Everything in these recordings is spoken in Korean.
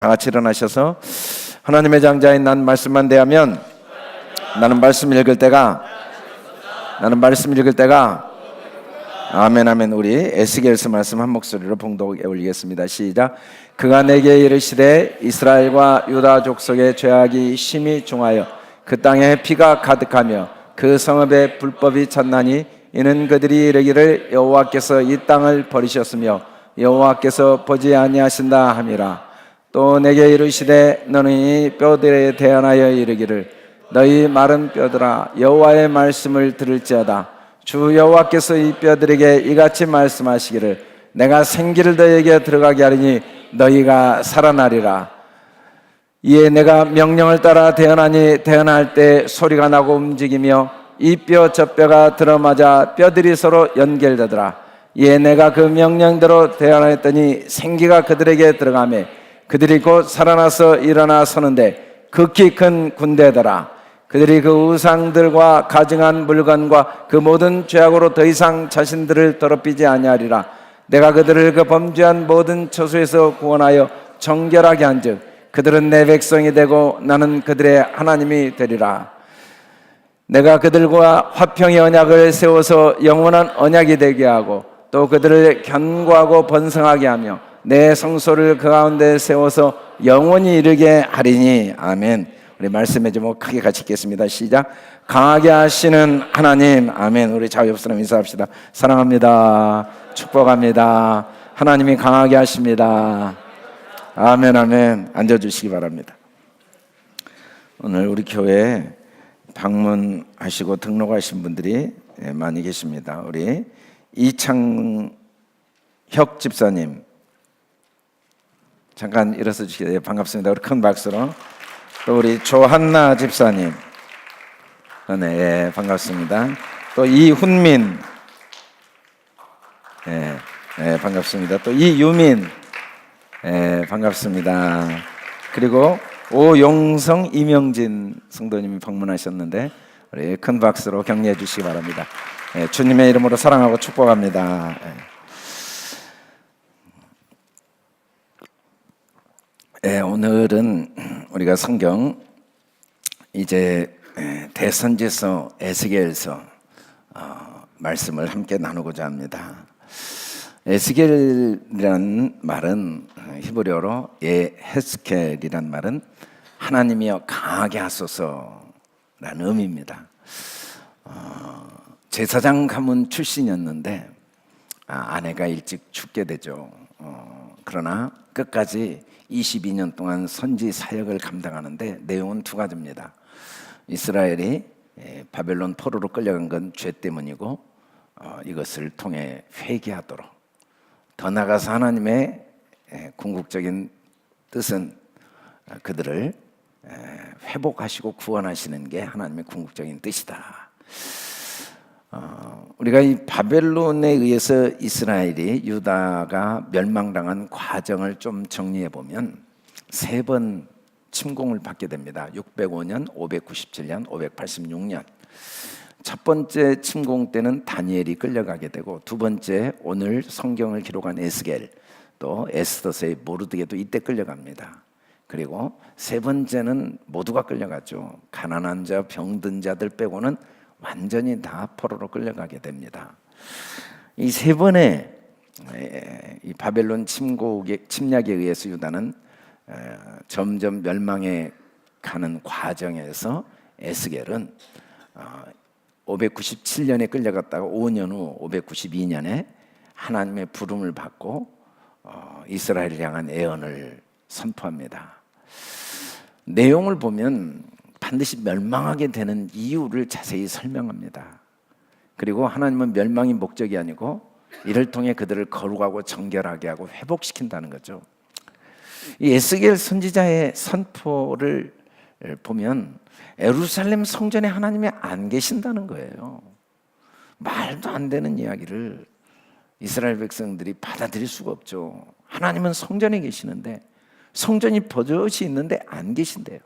다 같이 일어나셔서 하나님의 장자인 난 말씀만 대하면 나는 말씀 읽을 때가 아멘 아멘. 우리 에스겔서 말씀 한 목소리로 봉독에 올리겠습니다. 시작. 그가 내게 이르시되 이스라엘과 유다 족속의 죄악이 심히 중하여 그 땅에 피가 가득하며 그 성읍에 불법이 찼나니 이는 그들이 이르기를 여호와께서 이 땅을 버리셨으며 여호와께서 보지 아니하신다 함이라. 또 내게 이르시되 너는 이 뼈들에 대하여 이르기를 너희 마른 뼈들아 여호와의 말씀을 들을지어다. 주 여호와께서 이 뼈들에게 이같이 말씀하시기를 내가 생기를 너희에게 들어가게 하리니 너희가 살아나리라. 이에 내가 명령을 따라 대언하니 대언할 때 소리가 나고 움직이며 이 뼈 저 뼈가 들어맞아 뼈들이 서로 연결되더라. 이에 내가 그 명령대로 대언하였더니 생기가 그들에게 들어가매 그들이 곧 살아나서 일어나 서는데 극히 큰 군대더라. 그들이 그 우상들과 가증한 물건과 그 모든 죄악으로 더 이상 자신들을 더럽히지 아니하리라. 내가 그들을 그 범죄한 모든 처소에서 구원하여 정결하게 한즉 그들은 내 백성이 되고 나는 그들의 하나님이 되리라. 내가 그들과 화평의 언약을 세워서 영원한 언약이 되게 하고 또 그들을 견고하고 번성하게 하며 내 성소를 그 가운데 세워서 영원히 이르게 하리니. 아멘. 우리 말씀의 제목 크게 같이 읽겠습니다. 시작. 강하게 하시는 하나님. 아멘. 우리 좌우 옆 사람 인사합시다. 사랑합니다. 축복합니다. 하나님이 강하게 하십니다. 아멘 아멘. 앉아주시기 바랍니다. 오늘 우리 교회에 방문하시고 등록하신 분들이 많이 계십니다. 우리 이창혁 집사님 잠깐 일어서 주시겠어요? 반갑습니다. 우리 큰 박수로. 또 우리 조한나 집사님, 네, 반갑습니다. 또 이훈민, 네, 반갑습니다. 또 이유민, 반갑습니다. 그리고 오용성, 이명진 성도님이 방문하셨는데 우리 큰 박수로 격려해 주시기 바랍니다. 주님의 이름으로 사랑하고 축복합니다. 오늘은 우리가 성경 이제 대선지서 에스겔서 말씀을 함께 나누고자 합니다. 에스겔이라는 말은 히브리어로 예헤스켈이란 말은 하나님이여 강하게 하소서라는 의미입니다. 제사장 가문 출신이었는데 아내가 일찍 죽게 되죠. 그러나 끝까지 22년 동안 선지 사역을 감당하는데 내용은 두 가지입니다. 이스라엘이 바벨론 포로로 끌려간 건 죄 때문이고 이것을 통해 회개하도록, 더 나아가서 하나님의 궁극적인 뜻은 그들을 회복하시고 구원하시는 게 하나님의 궁극적인 뜻이다. 우리가 이 바벨론에 의해서 이스라엘이 유다가 멸망당한 과정을 좀 정리해 보면 세 번 침공을 받게 됩니다. 605년, 597년, 586년. 첫 번째 침공 때는 다니엘이 끌려가게 되고 두 번째 오늘 성경을 기록한 에스겔 또 에스더서의 모르드게도 이때 끌려갑니다. 그리고 세 번째는 모두가 끌려가죠. 가난한 자, 병든 자들 빼고는 완전히 다 포로로 끌려가게 됩니다. 이 세 번의 이 바벨론 침략에 의해서 유다는 점점 멸망해 가는 과정에서 에스겔은 597년에 끌려갔다가 5년 후 592년에 하나님의 부름을 받고 이스라엘을 향한 애언을 선포합니다. 내용을 보면 반드시 멸망하게 되는 이유를 자세히 설명합니다. 그리고 하나님은 멸망이 목적이 아니고 이를 통해 그들을 거룩하고 정결하게 하고 회복시킨다는 거죠. 이 에스겔 선지자의 선포를 보면 예루살렘 성전에 하나님이 안 계신다는 거예요. 말도 안 되는 이야기를 이스라엘 백성들이 받아들일 수가 없죠. 하나님은 성전에 계시는데 성전이 버젓이 있는데 안 계신대요.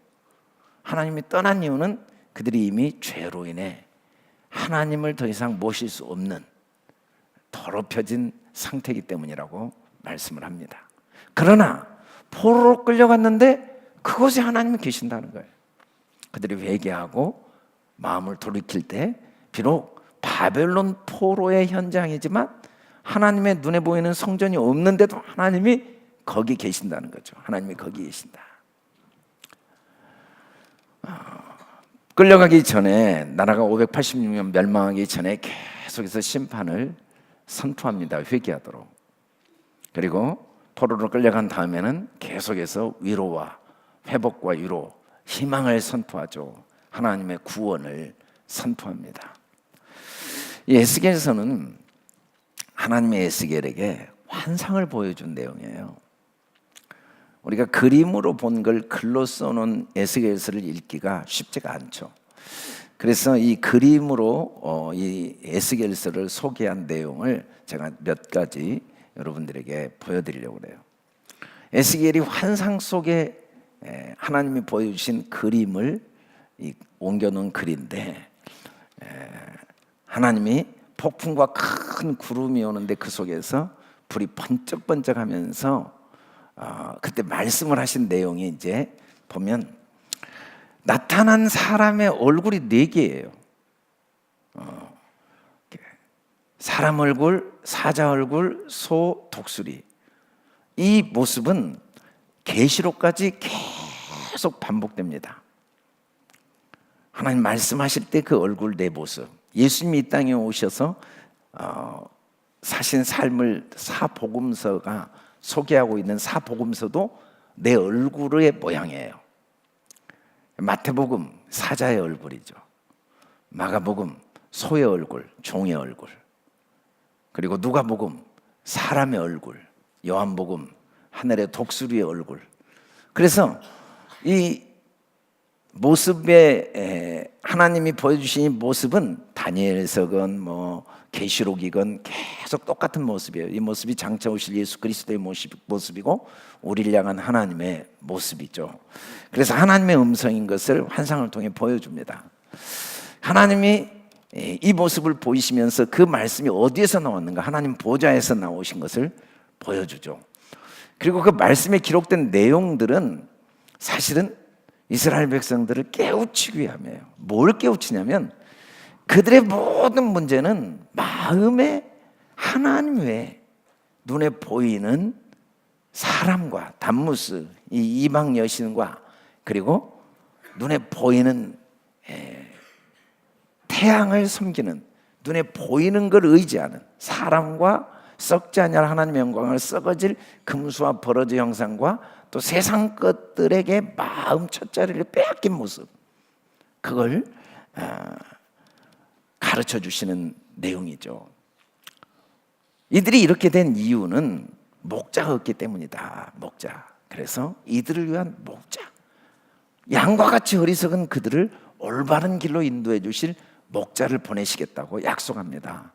하나님이 떠난 이유는 그들이 이미 죄로 인해 하나님을 더 이상 모실 수 없는 더럽혀진 상태이기 때문이라고 말씀을 합니다. 그러나 포로로 끌려갔는데 그곳에 하나님이 계신다는 거예요. 그들이 회개하고 마음을 돌이킬 때 비록 바벨론 포로의 현장이지만 하나님의 눈에 보이는 성전이 없는데도 하나님이 거기 계신다는 거죠. 하나님이 거기 계신다. 끌려가기 전에, 나라가 586년 멸망하기 전에 계속해서 심판을 선포합니다. 회개하도록. 그리고 포로로 끌려간 다음에는 계속해서 위로와 회복과 위로, 희망을 선포하죠. 하나님의 구원을 선포합니다. 이 에스겔서는 하나님의 에스겔에게 환상을 보여준 내용이에요. 우리가 그림으로 본 걸 글로 써놓은 에스겔서를 읽기가 쉽지가 않죠. 그래서 이 그림으로 이 에스겔서를 소개한 내용을 제가 몇 가지 여러분들에게 보여드리려고 해요. 에스겔이 환상 속에 하나님이 보여주신 그림을 옮겨놓은 글인데, 하나님이 폭풍과 큰 구름이 오는데 그 속에서 불이 번쩍번쩍하면서 그때 말씀을 하신 내용이 이제 보면 나타난 사람의 얼굴이 4개예요. 사람 얼굴, 사자 얼굴, 소, 독수리. 이 모습은 계시록까지 계속 반복됩니다. 하나님 말씀하실 때 그 얼굴, 내 모습. 예수님이 이 땅에 오셔서 사신 삶을 사복음서가 소개하고 있는 사복음서도 내 얼굴의 모양이에요. 마태복음 사자의 얼굴이죠. 마가복음 소의 얼굴, 종의 얼굴. 그리고 누가복음 사람의 얼굴, 요한복음 하늘의 독수리의 얼굴. 그래서 이 모습에 하나님이 보여주신 이 모습은 다니엘서건 계시록이건 계속 똑같은 모습이에요. 이 모습이 장차 오실 예수 그리스도의 모습이고 우리를 향한 하나님의 모습이죠. 그래서 하나님의 음성인 것을 환상을 통해 보여줍니다. 하나님이 이 모습을 보이시면서 그 말씀이 어디에서 나왔는가, 하나님 보좌에서 나오신 것을 보여주죠. 그리고 그 말씀에 기록된 내용들은 사실은 이스라엘 백성들을 깨우치기 위함이에요. 뭘 깨우치냐면 그들의 모든 문제는 마음에 하나님 외에 눈에 보이는 사람과 단무스, 이 이방 여신과 그리고 눈에 보이는 태양을 섬기는, 눈에 보이는 걸 의지하는 사람과 썩지 아니할 하나님의 영광을 썩어질 금수와 버러지 형상과 또 세상 것들에게 마음 첫자리를 빼앗긴 모습, 그걸 가르쳐 주시는 내용이죠. 이들이 이렇게 된 이유는 목자가 없기 때문이다. 목자. 그래서 이들을 위한 목자, 양과 같이 어리석은 그들을 올바른 길로 인도해 주실 목자를 보내시겠다고 약속합니다.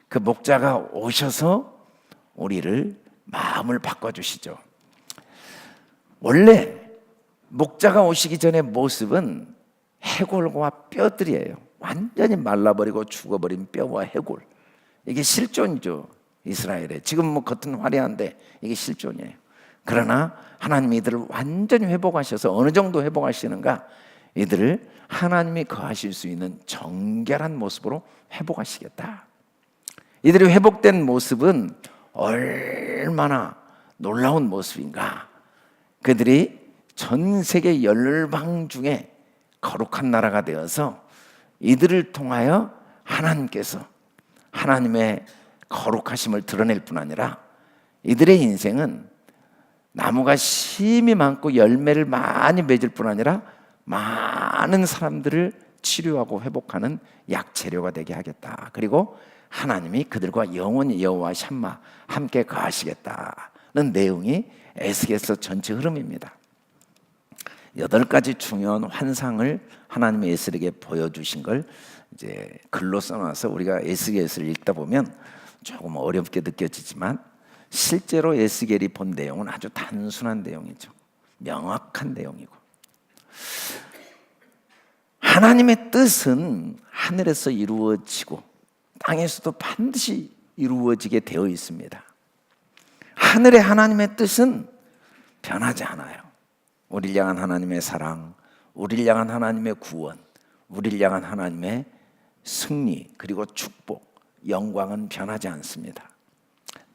그 목자가 오셔서 우리를 마음을 바꿔주시죠. 원래 목자가 오시기 전의 모습은 해골과 뼈들이에요. 완전히 말라버리고 죽어버린 뼈와 해골. 이게 실존이죠. 이스라엘에. 지금 겉은 화려한데 이게 실존이에요. 그러나 하나님이 이들을 완전히 회복하셔서 어느 정도 회복하시는가? 이들을 하나님이 거하실 수 있는 정결한 모습으로 회복하시겠다. 이들이 회복된 모습은 얼마나 놀라운 모습인가? 그들이 전 세계 열방 중에 거룩한 나라가 되어서 이들을 통하여 하나님께서 하나님의 거룩하심을 드러낼 뿐 아니라 이들의 인생은 나무가 심이 많고 열매를 많이 맺을 뿐 아니라 많은 사람들을 치료하고 회복하는 약재료가 되게 하겠다. 그리고 하나님이 그들과 영원히 여호와 샴마 함께 거하시겠다는 내용이 에스겔서 전체 흐름입니다. 8가지 중요한 환상을 하나님의 에스겔에게 보여주신 걸 이제 글로 써놔서 우리가 에스겔서를 읽다 보면 조금 어렵게 느껴지지만 실제로 에스겔이 본 내용은 아주 단순한 내용이죠. 명확한 내용이고, 하나님의 뜻은 하늘에서 이루어지고 땅에서도 반드시 이루어지게 되어 있습니다. 하늘의 하나님의 뜻은 변하지 않아요. 우리를 향한 하나님의 사랑, 우리를 향한 하나님의 구원, 우리를 향한 하나님의 승리, 그리고 축복, 영광은 변하지 않습니다.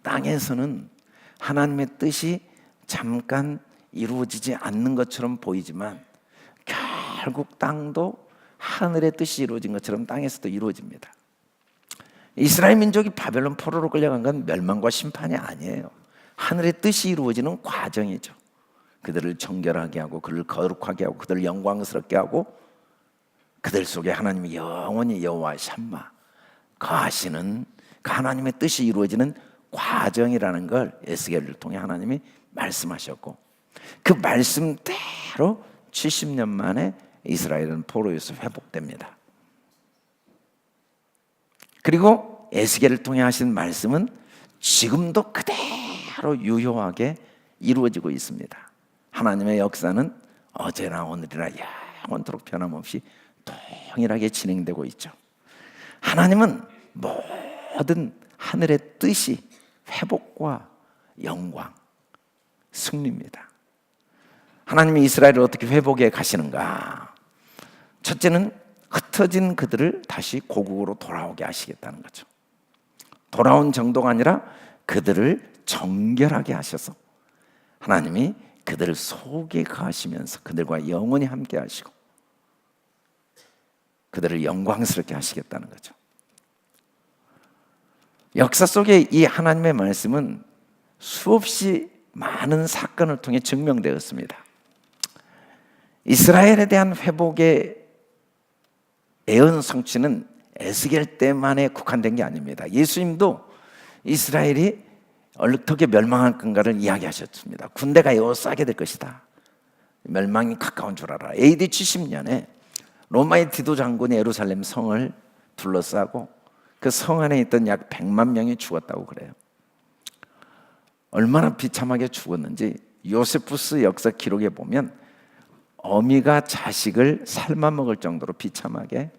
땅에서는 하나님의 뜻이 잠깐 이루어지지 않는 것처럼 보이지만 결국 땅도 하늘의 뜻이 이루어진 것처럼 땅에서도 이루어집니다. 이스라엘 민족이 바벨론 포로로 끌려간 건 멸망과 심판이 아니에요. 하늘의 뜻이 이루어지는 과정이죠. 그들을 정결하게 하고, 그들을 거룩하게 하고, 그들을 영광스럽게 하고, 그들 속에 하나님이 영원히 여호와 샴마 거하시는 그 하나님의 뜻이 이루어지는 과정이라는 걸 에스겔을 통해 하나님이 말씀하셨고, 그 말씀대로 70년 만에 이스라엘은 포로에서 회복됩니다. 그리고 에스겔을 통해 하신 말씀은 지금도 그대로 유효하게 이루어지고 있습니다. 하나님의 역사는 어제나 오늘이나 영원토록 변함없이 동일하게 진행되고 있죠. 하나님은 모든 하늘의 뜻이 회복과 영광, 승리입니다. 하나님이 이스라엘을 어떻게 회복해 가시는가? 첫째는 흩어진 그들을 다시 고국으로 돌아오게 하시겠다는 거죠. 돌아온 정도가 아니라 그들을 정결하게 하셔서 하나님이 그들 속에 거하시면서 그들과 영원히 함께 하시고 그들을 영광스럽게 하시겠다는 거죠. 역사 속에 이 하나님의 말씀은 수없이 많은 사건을 통해 증명되었습니다. 이스라엘에 대한 회복의 애언 성취는 에스겔 때만에 국한된 게 아닙니다. 예수님도 이스라엘이 어떻게 멸망할 건가를 이야기하셨습니다. 군대가 에워싸게 될 것이다. 멸망이 가까운 줄 알아. AD 70년에 로마의 디도 장군이 예루살렘 성을 둘러싸고 그 성 안에 있던 약 100만 명이 죽었다고 그래요. 얼마나 비참하게 죽었는지 요세푸스 역사 기록에 보면 어미가 자식을 삶아 먹을 정도로 비참하게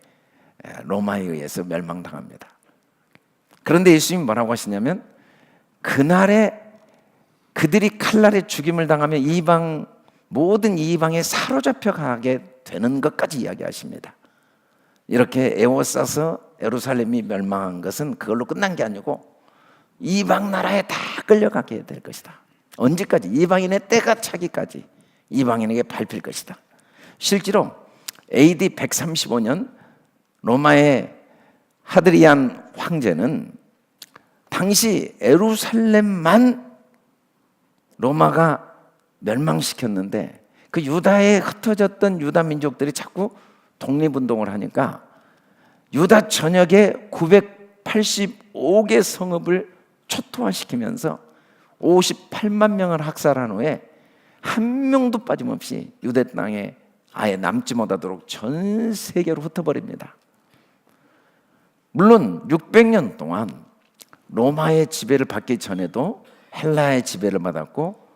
로마에 의해서 멸망당합니다. 그런데 예수님이 뭐라고 하시냐면 그날에 그들이 칼날에 죽임을 당하면 모든 이방에 사로잡혀 가게 되는 것까지 이야기하십니다. 이렇게 에워싸서 예루살렘이 멸망한 것은 그걸로 끝난 게 아니고 이방 나라에 다 끌려가게 될 것이다. 언제까지? 이방인의 때가 차기까지 이방인에게 밟힐 것이다. 실제로 AD 135년 로마의 하드리안 황제는 당시 예루살렘만 로마가 멸망시켰는데 그 유다에 흩어졌던 유다 민족들이 자꾸 독립운동을 하니까 유다 전역에 985개 성읍을 초토화시키면서 58만 명을 학살한 후에 한 명도 빠짐없이 유대 땅에 아예 남지 못하도록 전 세계로 흩어버립니다. 물론 600년 동안 로마의 지배를 받기 전에도 헬라의 지배를 받았고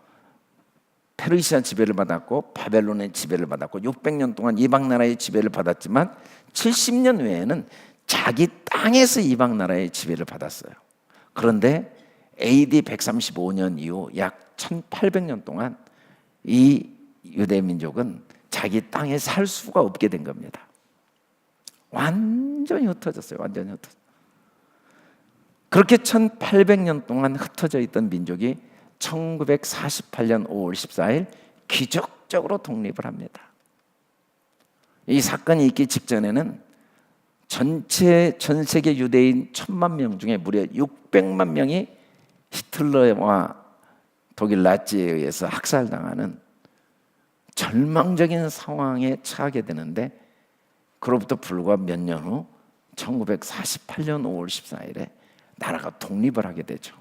페르시아 지배를 받았고 바벨론의 지배를 받았고 600년 동안 이방 나라의 지배를 받았지만 70년 외에는 자기 땅에서 이방 나라의 지배를 받았어요. 그런데 AD 135년 이후 약 1800년 동안 이 유대 민족은 자기 땅에 살 수가 없게 된 겁니다. 완전히 흩어졌어요. 완전히 흩어졌어요. 그렇게 1800년 동안 흩어져 있던 민족이 1948년 5월 14일 기적적으로 독립을 합니다. 이 사건이 있기 직전에는 전 세계 유대인 1000만 명 중에 무려 600만 명이 히틀러와 독일 나치에 의해서 학살당하는 절망적인 상황에 처하게 되는데 그로부터 불과 몇 년 후 1948년 5월 14일에 나라가 독립을 하게 되죠.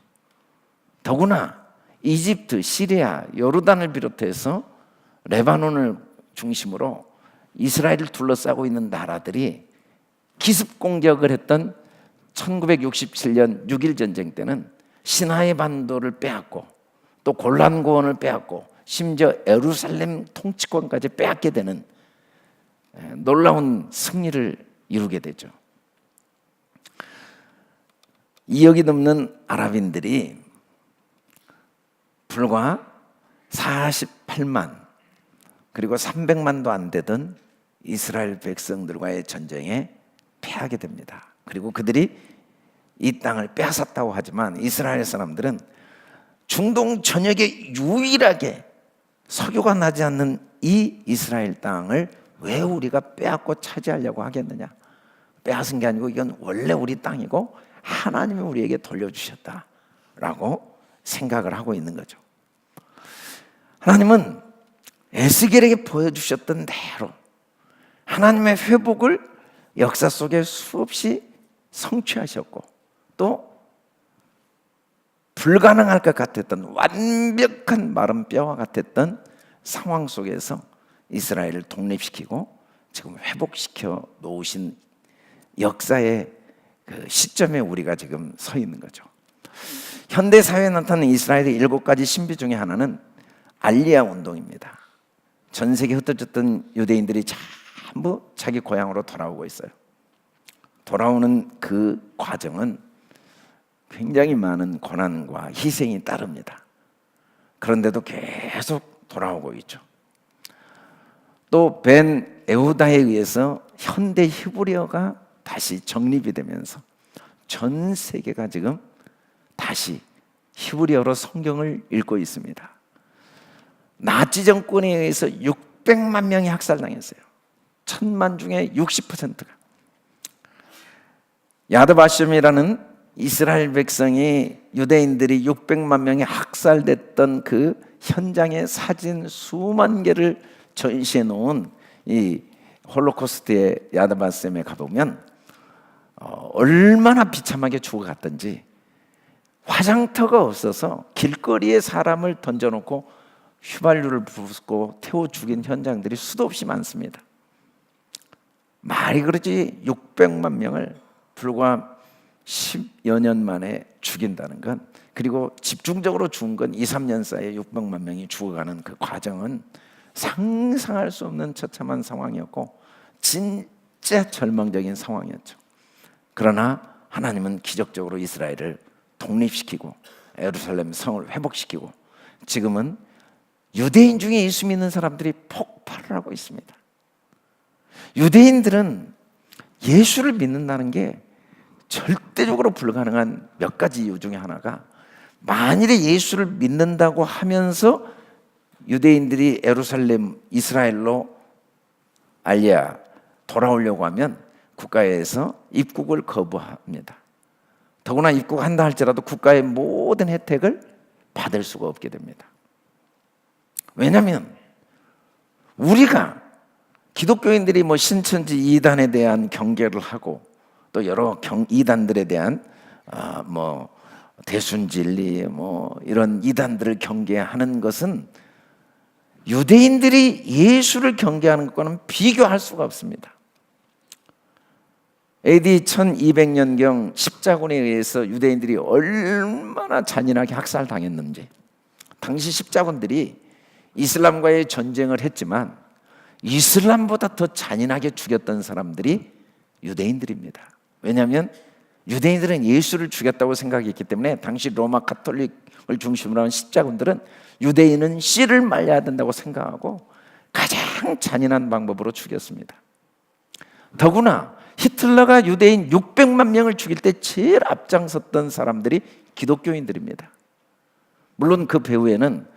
더구나 이집트, 시리아, 요르단을 비롯해서 레바논을 중심으로 이스라엘을 둘러싸고 있는 나라들이 기습 공격을 했던 1967년 6.1 전쟁 때는 시나이 반도를 빼앗고 또 골란 고원을 빼앗고 심지어 예루살렘 통치권까지 빼앗게 되는 놀라운 승리를 이루게 되죠. 2억이 넘는 아랍인들이 불과 48만 그리고 300만도 안 되던 이스라엘 백성들과의 전쟁에 패하게 됩니다. 그리고 그들이 이 땅을 빼앗았다고 하지만 이스라엘 사람들은 중동 전역에 유일하게 석유가 나지 않는 이 이스라엘 땅을 왜 우리가 빼앗고 차지하려고 하겠느냐? 빼앗은 게 아니고 이건 원래 우리 땅이고 하나님이 우리에게 돌려주셨다라고 생각을 하고 있는 거죠. 하나님은 에스겔에게 보여주셨던 대로 하나님의 회복을 역사 속에 수없이 성취하셨고 또 불가능할 것 같았던 완벽한 마른 뼈와 같았던 상황 속에서 이스라엘을 독립시키고 지금 회복시켜 놓으신 역사의 그 시점에 우리가 지금 서 있는 거죠. 현대 사회에 나타나는 이스라엘의 7가지 신비 중에 하나는 알리야 운동입니다. 전 세계 흩어졌던 유대인들이 전부 자기 고향으로 돌아오고 있어요. 돌아오는 그 과정은 굉장히 많은 고난과 희생이 따릅니다. 그런데도 계속 돌아오고 있죠. 또 벤 에후다에 의해서 현대 히브리어가 다시 정립이 되면서 전 세계가 지금 다시 히브리어로 성경을 읽고 있습니다. 나치 정권에 의해서 600만 명이 학살당했어요. 1000만 중에 60%가. 야드바셴이라는 이스라엘 백성이 유대인들이 600만 명이 학살됐던 그 현장의 사진 수만 개를 전시해 놓은 이 홀로코스트의 야드바셴에 가보면 얼마나 비참하게 죽어갔던지 화장터가 없어서 길거리에 사람을 던져놓고 휘발유를 부수고 태워 죽인 현장들이 수도 없이 많습니다. 말이 그러지 600만 명을 불과 10여 년 만에 죽인다는 건, 그리고 집중적으로 죽은 건 2, 3년 사이에 600만 명이 죽어가는 그 과정은 상상할 수 없는 처참한 상황이었고 진짜 절망적인 상황이었죠. 그러나 하나님은 기적적으로 이스라엘을 독립시키고 예루살렘 성을 회복시키고 지금은 유대인 중에 예수 믿는 사람들이 폭발을 하고 있습니다. 유대인들은 예수를 믿는다는 게 절대적으로 불가능한 몇 가지 이유 중에 하나가, 만일에 예수를 믿는다고 하면서 유대인들이 예루살렘 이스라엘로 알리야 돌아오려고 하면 국가에서 입국을 거부합니다. 더구나 입국한다 할지라도 국가의 모든 혜택을 받을 수가 없게 됩니다. 왜냐하면 우리가 기독교인들이 뭐 신천지 이단에 대한 경계를 하고 또 여러 이단들에 대한 뭐 대순진리 뭐 이런 이단들을 경계하는 것은 유대인들이 예수를 경계하는 것과는 비교할 수가 없습니다. AD 1200년경 십자군에 의해서 유대인들이 얼마나 잔인하게 학살당했는지, 당시 십자군들이 이슬람과의 전쟁을 했지만 이슬람보다 더 잔인하게 죽였던 사람들이 유대인들입니다. 왜냐하면 유대인들은 예수를 죽였다고 생각했기 때문에 당시 로마 가톨릭을 중심으로 한 십자군들은 유대인은 씨를 말려야 된다고 생각하고 가장 잔인한 방법으로 죽였습니다. 더구나 히틀러가 유대인 600만 명을 죽일 때 제일 앞장섰던 사람들이 기독교인들입니다. 물론 그 배후에는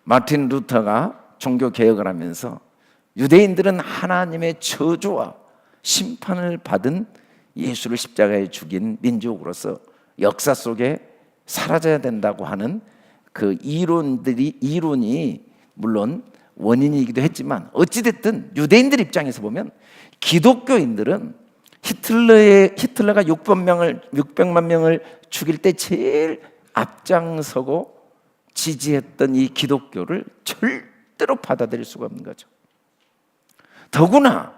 마틴 루터가 종교 개혁을 하면서 유대인들은 하나님의 저주와 심판을 받은 예수를 십자가에 죽인 민족으로서 역사 속에 사라져야 된다고 하는 그 이론이 물론 원인이기도 했지만, 어찌됐든 유대인들 입장에서 보면 기독교인들은 히틀러가 600만 명을 죽일 때 제일 앞장서고 지지했던 이 기독교를 절대로 받아들일 수가 없는 거죠. 더구나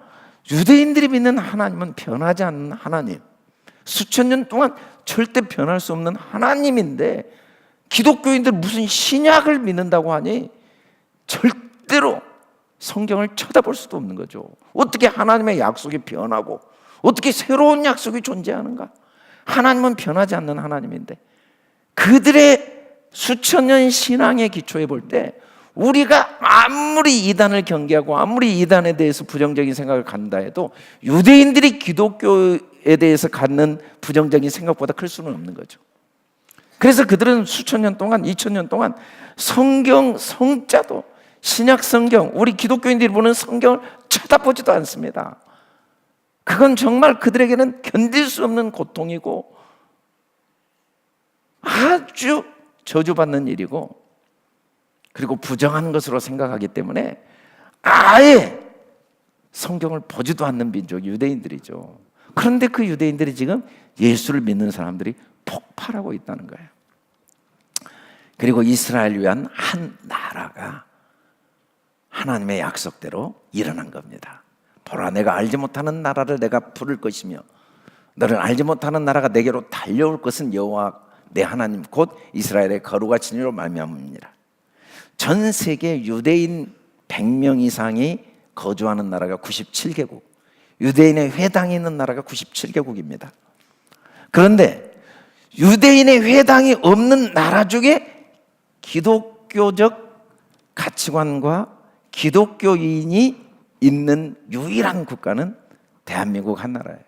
유대인들이 믿는 하나님은 변하지 않는 하나님, 수천 년 동안 절대 변할 수 없는 하나님인데 기독교인들 무슨 신약을 믿는다고 하니 절대로 성경을 쳐다볼 수도 없는 거죠. 어떻게 하나님의 약속이 변하고 어떻게 새로운 약속이 존재하는가? 하나님은 변하지 않는 하나님인데 그들의 수천 년 신앙의 기초에 볼 때 우리가 아무리 이단을 경계하고 아무리 이단에 대해서 부정적인 생각을 갖는다 해도 유대인들이 기독교에 대해서 갖는 부정적인 생각보다 클 수는 없는 거죠. 그래서 그들은 수천 년 동안, 2000년 동안 성경, 성자도 신약 성경, 우리 기독교인들이 보는 성경을 쳐다보지도 않습니다. 그건 정말 그들에게는 견딜 수 없는 고통이고 아주 저주받는 일이고, 그리고 부정한 것으로 생각하기 때문에 아예 성경을 보지도 않는 민족이 유대인들이죠. 그런데 그 유대인들이 지금 예수를 믿는 사람들이 폭발하고 있다는 거예요. 그리고 이스라엘을 위한 한 나라가 하나님의 약속대로 일어난 겁니다. 보라, 내가 알지 못하는 나라를 내가 부를 것이며 너를 알지 못하는 나라가 내게로 달려올 것은 여호와 내 하나님 곧 이스라엘의 거룩하신 이로 말미암습니다. 전 세계 유대인 100명 이상이 거주하는 나라가 97개국, 유대인의 회당이 있는 나라가 97개국입니다. 그런데 유대인의 회당이 없는 나라 중에 기독교적 가치관과 기독교인이 있는 유일한 국가는 대한민국 한 나라예요.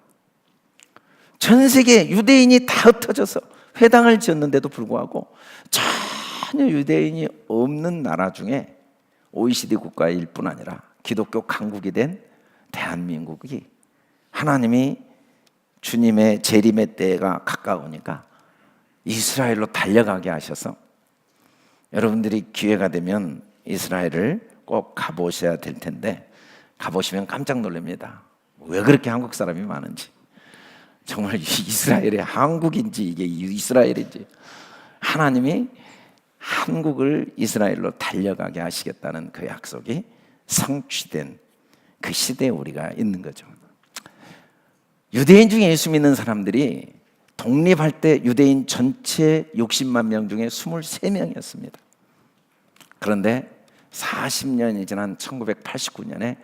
전 세계 유대인이 다 흩어져서 회당을 지었는데도 불구하고 전혀 유대인이 없는 나라 중에 OECD 국가일 뿐 아니라 기독교 강국이 된 대한민국이 하나님이 주님의 재림의 때가 가까우니까 이스라엘로 달려가게 하셔서, 여러분들이 기회가 되면 이스라엘을 꼭 가보셔야 될 텐데 가보시면 깜짝 놀랍니다. 왜 그렇게 한국 사람이 많은지. 정말 이스라엘이 한국인지 이게 이스라엘인지, 하나님이 한국을 이스라엘로 달려가게 하시겠다는 그 약속이 성취된 그 시대에 우리가 있는 거죠. 유대인 중에 예수 믿는 사람들이 독립할 때 유대인 전체 60만 명 중에 23명이었습니다. 그런데 40년이 지난 1989년에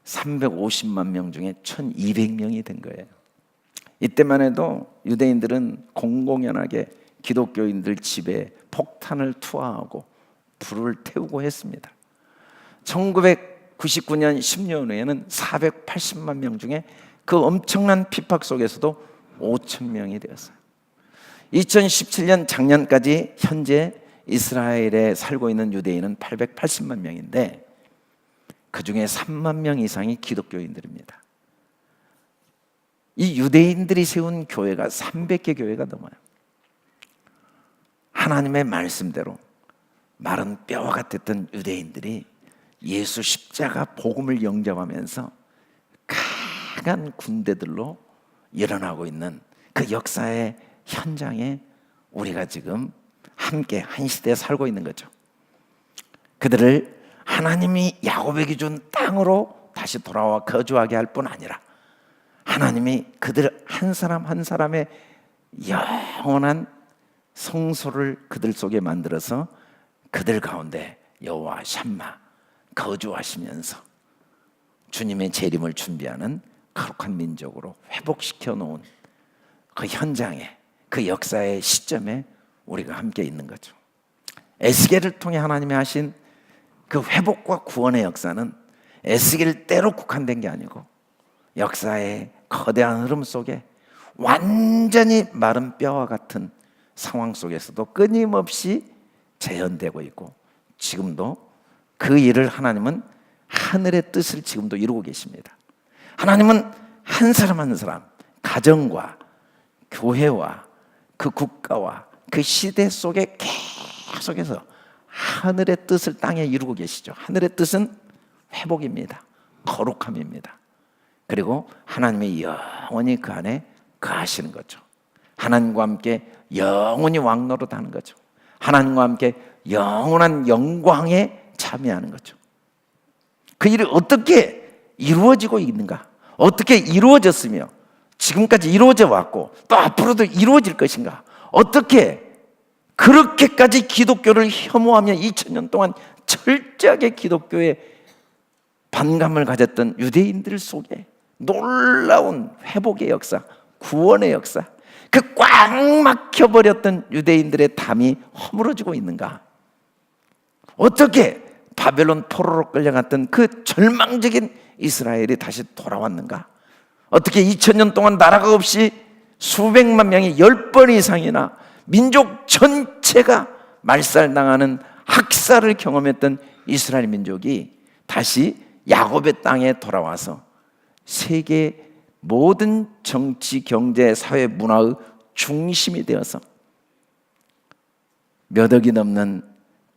350만 명 중에 1200명이 된 거예요. 이때만 해도 유대인들은 공공연하게 기독교인들 집에 폭탄을 투하하고 불을 태우고 했습니다. 1999년 10년 후에는 480만 명 중에 그 엄청난 핍박 속에서도 5천 명이 되었어요. 2017년 작년까지 현재 이스라엘에 살고 있는 유대인은 880만 명인데 그 중에 3만 명 이상이 기독교인들입니다. 이 유대인들이 세운 교회가 300개 교회가 넘어요. 하나님의 말씀대로 마른 뼈와 같았던 유대인들이 예수 십자가 복음을 영접하면서 강한 군대들로 일어나고 있는 그 역사의 현장에 우리가 지금 함께 한 시대에 살고 있는 거죠. 그들을 하나님이 야곱에게 준 땅으로 다시 돌아와 거주하게 할 뿐 아니라 하나님이 그들 한 사람 한 사람의 영원한 성소를 그들 속에 만들어서 그들 가운데 여호와 샴마 거주하시면서 주님의 재림을 준비하는 거룩한 민족으로 회복시켜 놓은 그 현장에, 그 역사의 시점에 우리가 함께 있는 거죠. 에스겔을 통해 하나님이 하신 그 회복과 구원의 역사는 에스겔 때로 국한된 게 아니고 역사의 거대한 흐름 속에 완전히 마른 뼈와 같은 상황 속에서도 끊임없이 재현되고 있고, 지금도 그 일을 하나님은 하늘의 뜻을 지금도 이루고 계십니다. 하나님은 한 사람 한 사람, 가정과 교회와 그 국가와 그 시대 속에 계속해서 하늘의 뜻을 땅에 이루고 계시죠. 하늘의 뜻은 회복입니다. 거룩함입니다. 그리고 하나님의 영원히 그 안에 거하시는 거죠. 하나님과 함께 영원히 왕노릇하는 거죠. 하나님과 함께 영원한 영광에 참여하는 거죠. 그 일이 어떻게 이루어지고 있는가? 어떻게 이루어졌으며 지금까지 이루어져 왔고 또 앞으로도 이루어질 것인가? 어떻게 그렇게까지 기독교를 혐오하며 2000년 동안 철저하게 기독교에 반감을 가졌던 유대인들 속에 놀라운 회복의 역사, 구원의 역사, 그 꽉 막혀버렸던 유대인들의 담이 허물어지고 있는가? 어떻게 바벨론 포로로 끌려갔던 그 절망적인 이스라엘이 다시 돌아왔는가? 어떻게 2000년 동안 나라가 없이 수백만 명이 10번 이상이나 민족 전체가 말살당하는 학살을 경험했던 이스라엘 민족이 다시 야곱의 땅에 돌아와서 세계 모든 정치, 경제, 사회, 문화의 중심이 되어서 몇 억이 넘는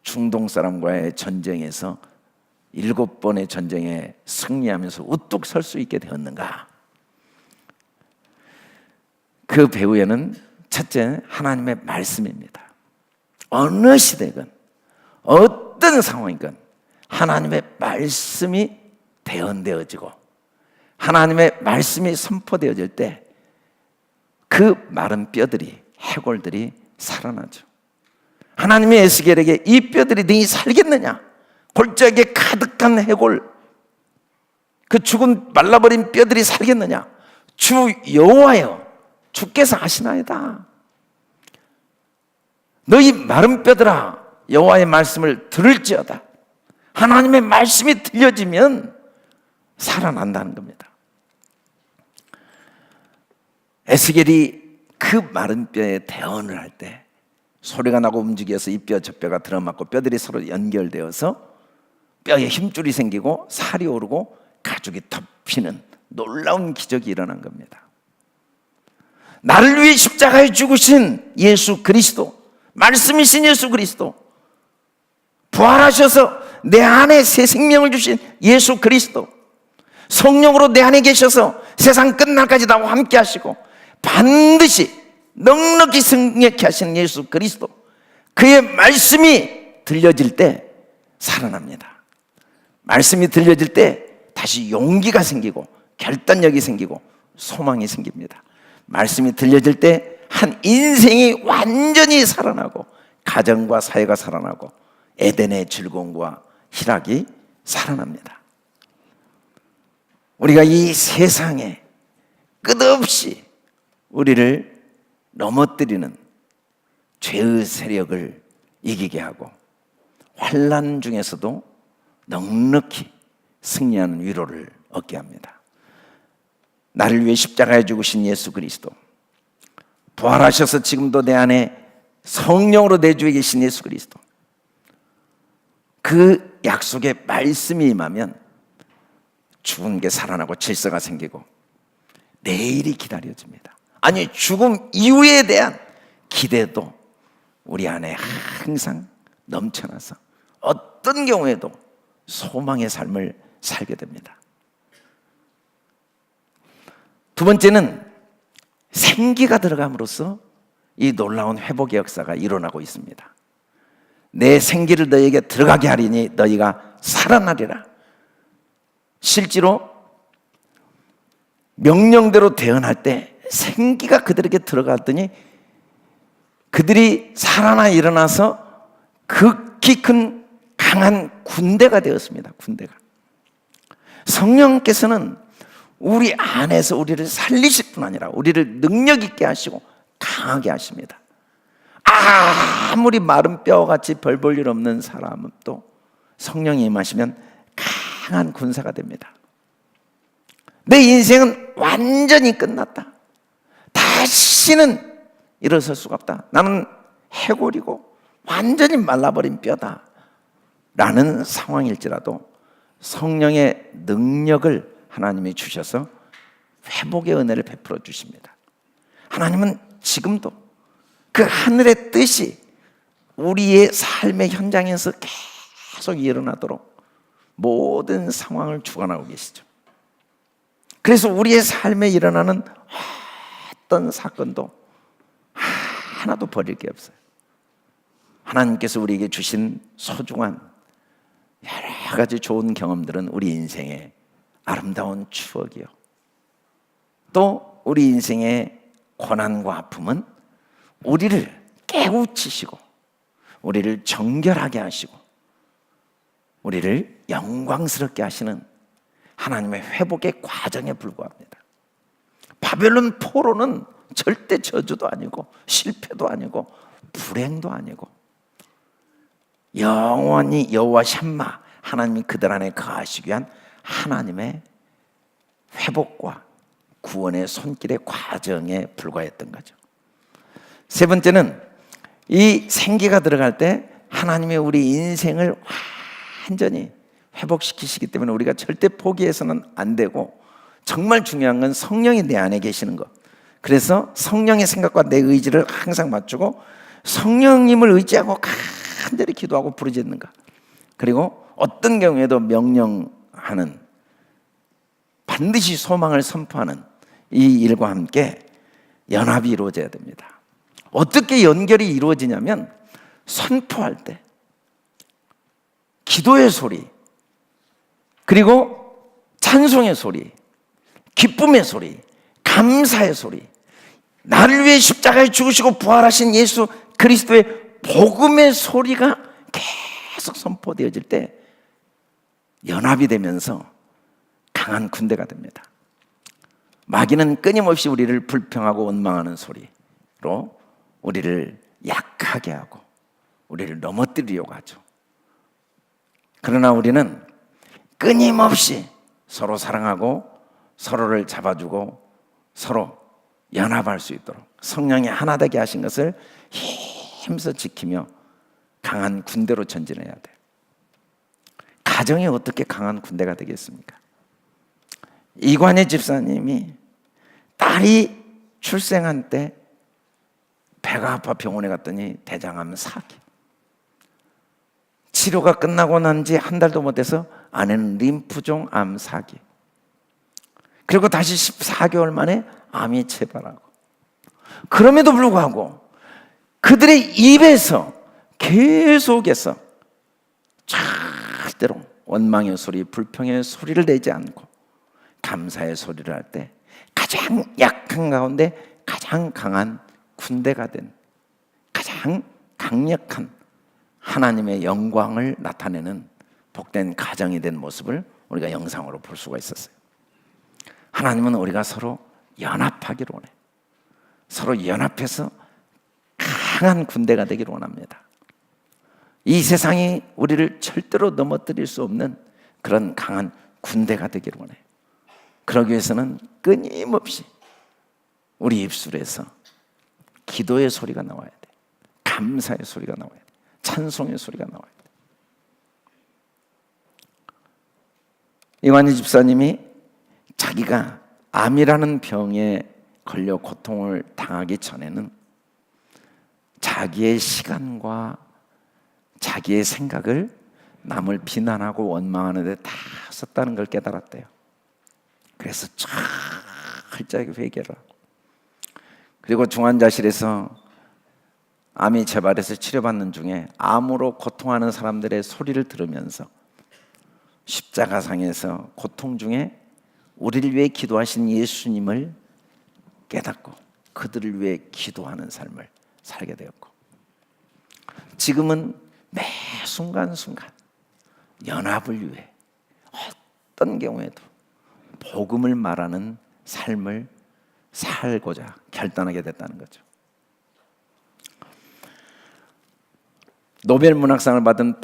중동 사람과의 전쟁에서 7번의 전쟁에 승리하면서 우뚝 설 수 있게 되었는가? 그 배후에는 첫째, 하나님의 말씀입니다. 어느 시대건 어떤 상황이건 하나님의 말씀이 대언되어지고 하나님의 말씀이 선포되어질 때 그 마른 뼈들이, 해골들이 살아나죠. 하나님이 에스겔에게 이 뼈들이 능히 살겠느냐? 골짜기에 가득한 해골, 그 죽은 말라버린 뼈들이 살겠느냐? 주 여호와여, 주께서 하시나이다. 너희 마른 뼈들아, 여호와의 말씀을 들을지어다. 하나님의 말씀이 들려지면 살아난다는 겁니다. 에스겔이 그 마른 뼈에 대언을 할 때 소리가 나고 움직여서 이 뼈 저 뼈가 들어맞고 뼈들이 서로 연결되어서 뼈에 힘줄이 생기고 살이 오르고 가죽이 덮이는 놀라운 기적이 일어난 겁니다. 나를 위해 십자가에 죽으신 예수 그리스도, 말씀이신 예수 그리스도, 부활하셔서 내 안에 새 생명을 주신 예수 그리스도, 성령으로 내 안에 계셔서 세상 끝날까지 나와 함께 하시고 반드시 넉넉히 승리케 하신 예수 그리스도, 그의 말씀이 들려질 때 살아납니다. 말씀이 들려질 때 다시 용기가 생기고 결단력이 생기고 소망이 생깁니다. 말씀이 들려질 때 한 인생이 완전히 살아나고 가정과 사회가 살아나고 에덴의 즐거움과 희락이 살아납니다. 우리가 이 세상에 끝없이 우리를 넘어뜨리는 죄의 세력을 이기게 하고 환난 중에서도 넉넉히 승리하는 위로를 얻게 합니다. 나를 위해 십자가에 죽으신 예수 그리스도, 부활하셔서 지금도 내 안에 성령으로 내주에 계신 예수 그리스도, 그 약속의 말씀이 임하면 죽은 게 살아나고 질서가 생기고 내일이 기다려집니다. 아니, 죽음 이후에 대한 기대도 우리 안에 항상 넘쳐나서 어떤 경우에도 소망의 삶을 살게 됩니다. 두 번째는 생기가 들어감으로써 이 놀라운 회복의 역사가 일어나고 있습니다. 내 생기를 너희에게 들어가게 하리니 너희가 살아나리라. 실제로 명령대로 대언할 때 생기가 그들에게 들어갔더니 그들이 살아나 일어나서 극히 큰 강한 군대가 되었습니다. 군대가. 성령께서는 우리 안에서 우리를 살리실 뿐 아니라 우리를 능력 있게 하시고 강하게 하십니다. 아무리 마른 뼈같이 별 볼 일 없는 사람도 성령이 임하시면 강한 군사가 됩니다. 내 인생은 완전히 끝났다. 다시는 일어설 수가 없다. 나는 해골이고 완전히 말라버린 뼈다 라는 상황일지라도 성령의 능력을 하나님이 주셔서 회복의 은혜를 베풀어 주십니다. 하나님은 지금도 그 하늘의 뜻이 우리의 삶의 현장에서 계속 일어나도록 모든 상황을 주관하고 계시죠. 그래서 우리의 삶에 일어나는 어떤 사건도 하나도 버릴 게 없어요. 하나님께서 우리에게 주신 소중한 여러 가지 좋은 경험들은 우리 인생의 아름다운 추억이요, 또 우리 인생의 고난과 아픔은 우리를 깨우치시고 우리를 정결하게 하시고 우리를 영광스럽게 하시는 하나님의 회복의 과정에 불과합니다. 바벨론 포로는 절대 저주도 아니고 실패도 아니고 불행도 아니고 영원히 여호와 샴마 하나님이 그들 안에 거하시기 위한 하나님의 회복과 구원의 손길의 과정에 불과했던 거죠. 세 번째는 이 생기가 들어갈 때 하나님이 우리 인생을 완전히 회복시키시기 때문에 우리가 절대 포기해서는 안 되고, 정말 중요한 건 성령이 내 안에 계시는 것. 그래서 성령의 생각과 내 의지를 항상 맞추고 성령님을 의지하고 간절히 기도하고 부르짖는 것. 그리고 어떤 경우에도 명령하는, 반드시 소망을 선포하는 이 일과 함께 연합이 이루어져야 됩니다. 어떻게 연결이 이루어지냐면 선포할 때 기도의 소리, 그리고 찬송의 소리, 기쁨의 소리, 감사의 소리, 나를 위해 십자가에 죽으시고 부활하신 예수 그리스도의 복음의 소리가 계속 선포되어질 때 연합이 되면서 강한 군대가 됩니다. 마귀는 끊임없이 우리를 불평하고 원망하는 소리로 우리를 약하게 하고 우리를 넘어뜨리려고 하죠. 그러나 우리는 끊임없이 서로 사랑하고 서로를 잡아주고 서로 연합할 수 있도록 성령이 하나 되게 하신 것을 힘써 지키며 강한 군대로 전진해야 돼요. 가정이 어떻게 강한 군대가 되겠습니까? 이관희 집사님이 딸이 출생한 때 배가 아파 병원에 갔더니 대장암 4기. 치료가 끝나고 난 지 한 달도 못 돼서 아내는 림프종 암 4기. 그리고 다시 14개월 만에 암이 재발하고. 그럼에도 불구하고 그들의 입에서 계속해서 절대로 원망의 소리, 불평의 소리를 내지 않고 감사의 소리를 할 때 가장 약한 가운데 가장 강한 군대가 된, 가장 강력한 하나님의 영광을 나타내는 복된 가정이 된 모습을 우리가 영상으로 볼 수가 있었어요. 하나님은 우리가 서로 연합하기를 원해요. 서로 연합해서 강한 군대가 되기를 원합니다. 이 세상이 우리를 절대로 넘어뜨릴 수 없는 그런 강한 군대가 되기를 원해요. 그러기 위해서는 끊임없이 우리 입술에서 기도의 소리가 나와야 돼. 감사의 소리가 나와야 돼. 찬송의 소리가 나와야 돼. 이완희 집사님이 자기가 암이라는 병에 걸려 고통을 당하기 전에는 자기의 시간과 자기의 생각을 남을 비난하고 원망하는 데 다 썼다는 걸 깨달았대요. 그래서 철저하게 회개를 하고, 그리고 중환자실에서 암이 재발해서 치료받는 중에 암으로 고통하는 사람들의 소리를 들으면서 십자가상에서 고통 중에 우리를 위해 기도하신 예수님을 깨닫고 그들을 위해 기도하는 삶을 살게 되었고, 지금은 매 순간순간 연합을 위해 어떤 경우에도 복음을 말하는 삶을 살고자 결단하게 됐다는 거죠. 노벨 문학상을 받은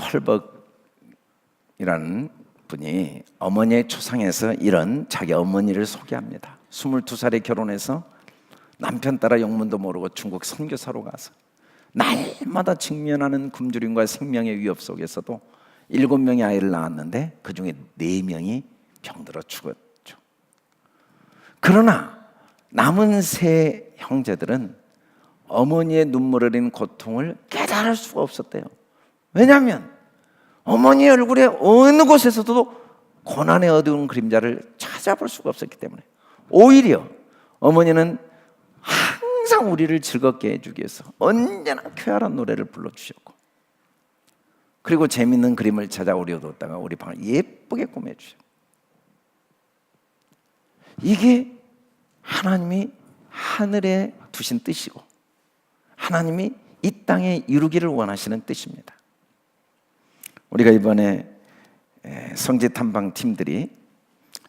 펄벅이라는 분이 어머니의 초상에서 이런 자기 어머니를 소개합니다. 22살에 결혼해서 남편 따라 영문도 모르고 중국 선교사로 가서 날마다 직면하는 굶주림과 생명의 위협 속에서도 7명의 아이를 낳았는데 그 중에 4명이 병들어 죽었죠. 그러나 남은 3 형제들은 어머니의 눈물 흘린 고통을 깨달을 수가 없었대요. 왜냐하면 어머니의 얼굴에 어느 곳에서도 고난의 어두운 그림자를 찾아볼 수가 없었기 때문에, 오히려 어머니는 항상 우리를 즐겁게 해주기 위해서 언제나 쾌활한 노래를 불러주셨고, 그리고 재밌는 그림을 찾아 오려뒀다가 우리 방을 예쁘게 꾸며주셨고, 이게 하나님이 하늘에 두신 뜻이고 하나님이 이 땅에 이루기를 원하시는 뜻입니다. 우리가 이번에 성지 탐방 팀들이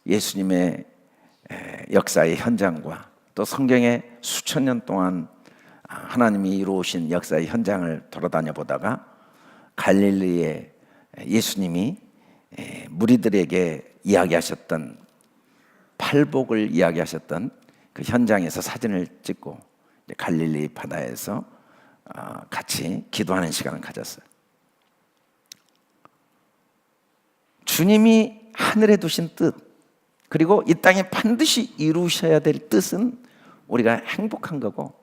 예수님의 역사의 현장과 또 성경에 수천 년 동안 하나님이 이루어오신 역사의 현장을 돌아다녀 보다가 갈릴리에 예수님이 무리들에게 이야기하셨던 팔복을 이야기하셨던 그 현장에서 사진을 찍고 갈릴리 바다에서 같이 기도하는 시간을 가졌어요. 주님이 하늘에 두신 뜻, 그리고 이 땅에 반드시 이루셔야 될 뜻은 우리가 행복한 거고,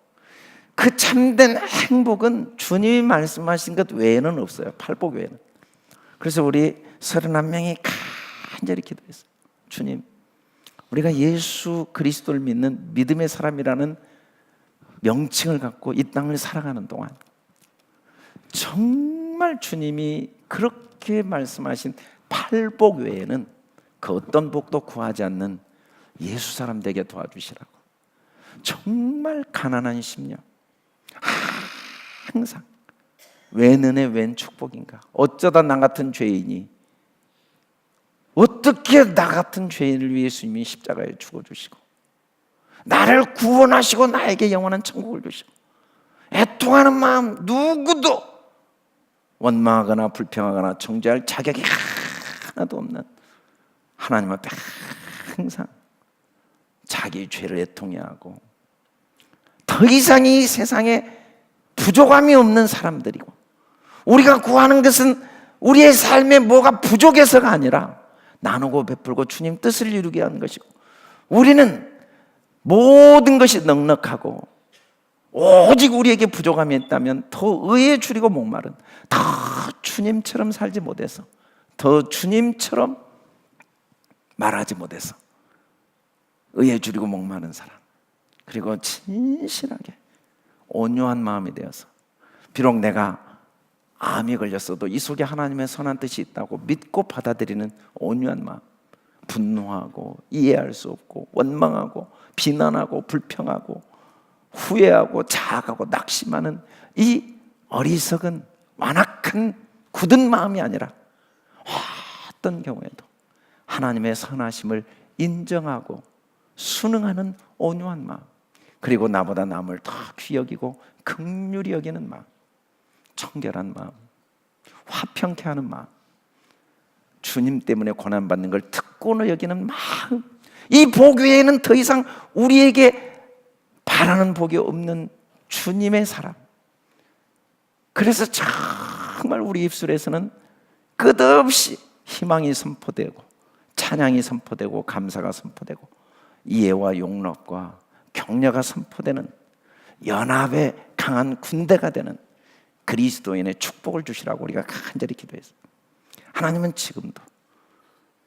그 참된 행복은 주님이 말씀하신 것 외에는 없어요. 팔복 외에는. 그래서 우리 31명이 간절히 기도했어요. 주님, 우리가 예수 그리스도를 믿는 믿음의 사람이라는 명칭을 갖고 이 땅을 살아가는 동안 정말 주님이 그렇게 말씀하신 팔복 외에는 그 어떤 복도 구하지 않는 예수 사람 되게 도와주시라고. 정말 가난한 심령, 항상 웬 은혜 웬 축복인가, 어쩌다 나 같은 죄인이, 어떻게 나 같은 죄인을 위해 예수님이 십자가에 죽어주시고 나를 구원하시고 나에게 영원한 천국을 주시고, 애통하는 마음 누구도 원망하거나 불평하거나 정죄할 자격이 하나도 없는 하나님 앞에 항상 자기 죄를 애통해하고, 더 이상 이 세상에 부족함이 없는 사람들이고, 우리가 구하는 것은 우리의 삶에 뭐가 부족해서가 아니라 나누고 베풀고 주님 뜻을 이루게 하는 것이고, 우리는 모든 것이 넉넉하고 오직 우리에게 부족함이 있다면 더 의에 줄이고 목마른, 더 주님처럼 살지 못해서, 더 주님처럼 말하지 못해서 의에 줄이고 목마른 사람, 그리고 진실하게 온유한 마음이 되어서, 비록 내가 암이 걸렸어도 이 속에 하나님의 선한 뜻이 있다고 믿고 받아들이는 온유한 마음, 분노하고 이해할 수 없고 원망하고 비난하고 불평하고 후회하고 자학하고 낙심하는 이 어리석은 완악한 굳은 마음이 아니라 어떤 경우에도 하나님의 선하심을 인정하고 순응하는 온유한 마음, 그리고 나보다 남을 더 귀히 여기고 긍휼히 여기는 마음, 청결한 마음, 화평케 하는 마음, 주님 때문에 고난받는 걸 특권으로 여기는 마음, 이 복 외에는 더 이상 우리에게 바라는 복이 없는 주님의 사람. 그래서 정말 우리 입술에서는 끝없이 희망이 선포되고 찬양이 선포되고 감사가 선포되고 이해와 용납과 격려가 선포되는 연합의 강한 군대가 되는 그리스도인의 축복을 주시라고 우리가 간절히 기도했어요. 하나님은 지금도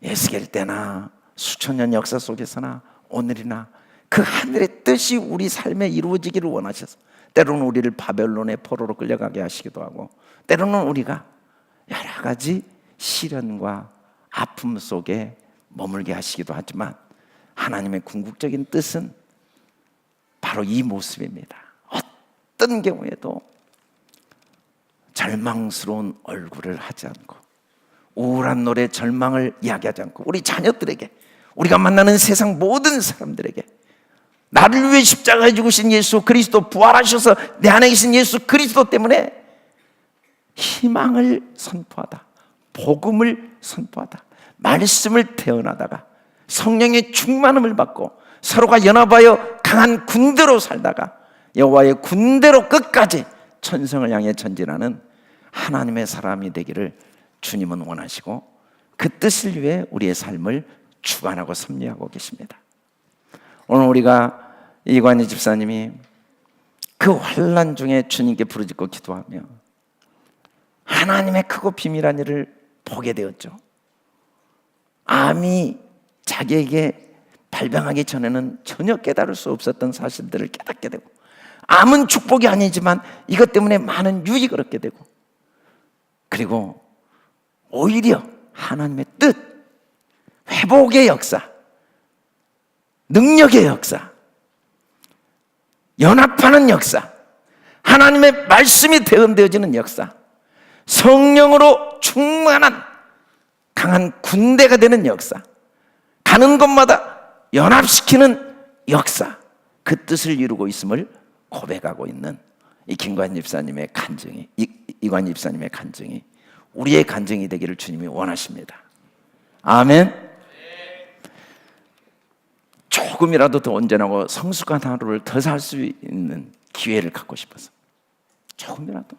에스겔 때나 수천 년 역사 속에서나 오늘이나 그 하늘의 뜻이 우리 삶에 이루어지기를 원하셔서, 때로는 우리를 바벨론의 포로로 끌려가게 하시기도 하고, 때로는 우리가 여러 가지 시련과 아픔 속에 머물게 하시기도 하지만, 하나님의 궁극적인 뜻은 바로 이 모습입니다. 어떤 경우에도 절망스러운 얼굴을 하지 않고, 우울한 노래 절망을 이야기하지 않고, 우리 자녀들에게, 우리가 만나는 세상 모든 사람들에게 나를 위해 십자가에 죽으신 예수 그리스도, 부활하셔서 내 안에 계신 예수 그리스도 때문에 희망을 선포하다, 복음을 선포하다, 말씀을 태어나다가 성령의 충만함을 받고 서로가 연합하여 강한 군대로 살다가 여호와의 군대로 끝까지 천성을 향해 전진하는 하나님의 사람이 되기를 주님은 원하시고, 그 뜻을 위해 우리의 삶을 주관하고 섭리하고 계십니다. 오늘 우리가 이관희 집사님이 그 환난 중에 주님께 부르짖고 기도하며 하나님의 크고 비밀한 일을 보게 되었죠. 암이 자기에게 발병하기 전에는 전혀 깨달을 수 없었던 사실들을 깨닫게 되고, 암은 축복이 아니지만 이것 때문에 많은 유익을 얻게 되고, 그리고 오히려 하나님의 뜻, 회복의 역사, 능력의 역사, 연합하는 역사, 하나님의 말씀이 대언되어지는 역사, 성령으로 충만한 강한 군대가 되는 역사, 가는 곳마다 연합시키는 역사, 그 뜻을 이루고 있음을 고백하고 있는 이 김관 집사님의 간증이, 이관 집사님의 간증이 우리의 간증이 되기를 주님이 원하십니다. 아멘. 조금이라도 더 온전하고 성숙한 하루를 더 살 수 있는 기회를 갖고 싶어서, 조금이라도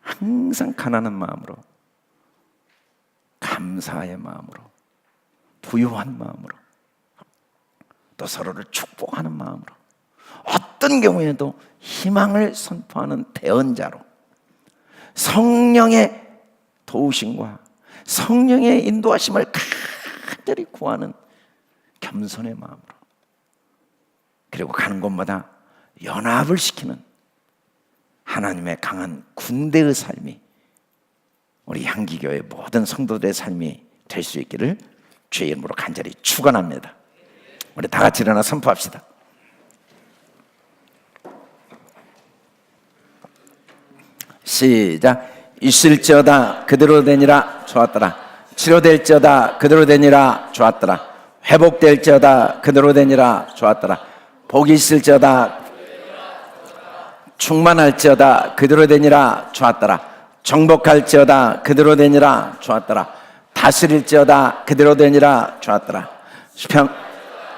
항상 가난한 마음으로, 감사의 마음으로, 부유한 마음으로, 또 서로를 축복하는 마음으로, 어떤 경우에도 희망을 선포하는 대언자로, 성령의 도우심과 성령의 인도하심을 간절히 구하는 겸손의 마음으로, 그리고 가는 곳마다 연합을 시키는 하나님의 강한 군대의 삶이 우리 향기교회 모든 성도들의 삶이 될 수 있기를 주의 이름으로 간절히 축원합니다. 우리 다 같이 일어나 선포합시다. 시작. 있을지어다 그대로 되니라 좋았더라. 치료될지어다 그대로 되니라 좋았더라. 회복될지어다 그대로 되니라 좋았더라. 복이 있을지어다 충만할지어다 그대로 되니라 좋았더라. 정복할지어다 그대로 되니라 좋았더라. 다스릴지어다 그대로 되니라 좋았더라.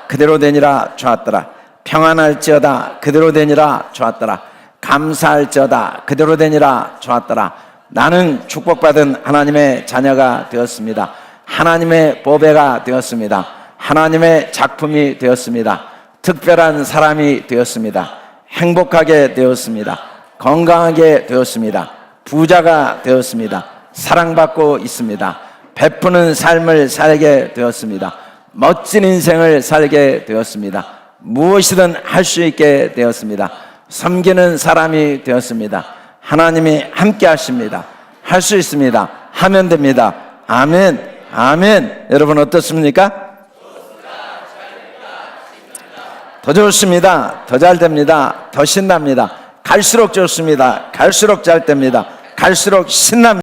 그대로 되니라 좋았더라. 평안할지어다 그대로 되니라 좋았더라. 감사할지어다 그대로 되니라 좋았더라. 나는 축복받은 하나님의 자녀가 되었습니다. 하나님의 보배가 되었습니다. 하나님의 작품이 되었습니다. 특별한 사람이 되었습니다. 행복하게 되었습니다. 건강하게 되었습니다. 부자가 되었습니다. 사랑받고 있습니다. 베푸는 삶을 살게 되었습니다. 멋진 인생을 살게 되었습니다. 무엇이든 할 수 있게 되었습니다. 섬기는 사람이 되었습니다. 하나님이 함께 하십니다. 할 수 있습니다. 하면 됩니다. 아멘. 아멘. 여러분 어떻습니까? 더 좋습니다. 더 잘 됩니다. 더 신납니다. 갈수록 좋습니다. 갈수록 잘 됩니다. 갈수록 신납니다.